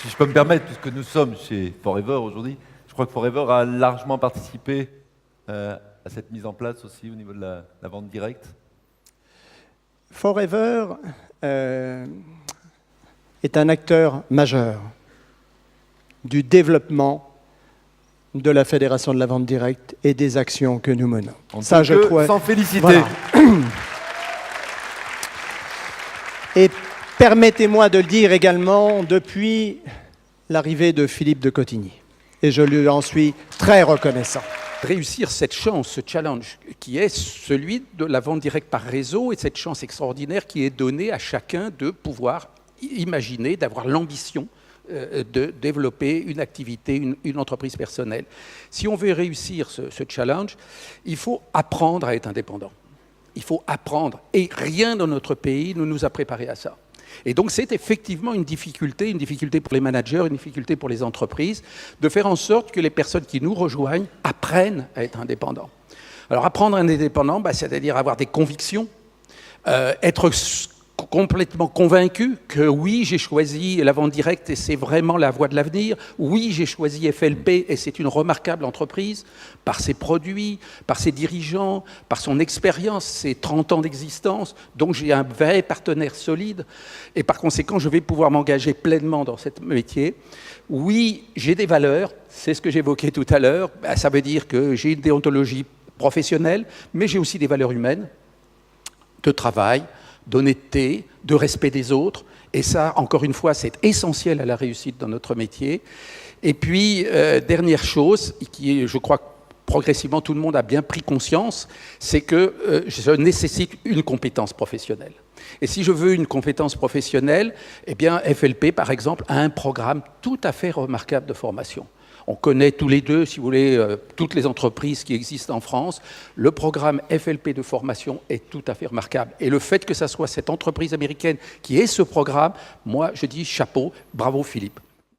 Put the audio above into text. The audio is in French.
Si je peux me permettre, puisque nous sommes chez Forever aujourd'hui, je crois que Forever a largement participé à cette mise en place aussi au niveau de la vente directe. Forever est un acteur majeur du développement de la Fédération de la vente directe et des actions que nous menons. Ça, je trouve. Sans féliciter. Voilà. Et permettez-moi de le dire également depuis l'arrivée de Philippe de Cotigny. Et je lui en suis très reconnaissant. Réussir cette chance, ce challenge, qui est celui de la vente directe par réseau, et cette chance extraordinaire qui est donnée à chacun de pouvoir imaginer, d'avoir l'ambition de développer une activité, une entreprise personnelle. Si on veut réussir ce challenge, il faut apprendre à être indépendant. Il faut apprendre, et rien dans notre pays ne nous a préparés à ça. Et donc c'est effectivement une difficulté pour les managers, une difficulté pour les entreprises, de faire en sorte que les personnes qui nous rejoignent apprennent à être indépendants. Alors apprendre à être indépendant, c'est-à-dire avoir des convictions, être complètement convaincu que oui, j'ai choisi la vente directe et c'est vraiment la voie de l'avenir. Oui, j'ai choisi FLP et c'est une remarquable entreprise par ses produits, par ses dirigeants, par son expérience, ses 30 ans d'existence. Donc j'ai un vrai partenaire solide et par conséquent, je vais pouvoir m'engager pleinement dans ce métier. Oui, j'ai des valeurs, c'est ce que j'évoquais tout à l'heure. Ça veut dire que j'ai une déontologie professionnelle, mais j'ai aussi des valeurs humaines, de travail, d'honnêteté, de respect des autres. Et ça, encore une fois, c'est essentiel à la réussite dans notre métier. Et puis, dernière chose, qui est, je crois, progressivement, tout le monde a bien pris conscience, c'est que je nécessite une compétence professionnelle. Et si je veux une compétence professionnelle, eh bien, FLP, par exemple, a un programme tout à fait remarquable de formation. On connaît tous les deux, si vous voulez, toutes les entreprises qui existent en France. Le programme FLP de formation est tout à fait remarquable. Et le fait que ça soit cette entreprise américaine qui ait ce programme, moi, je dis chapeau, bravo Philippe.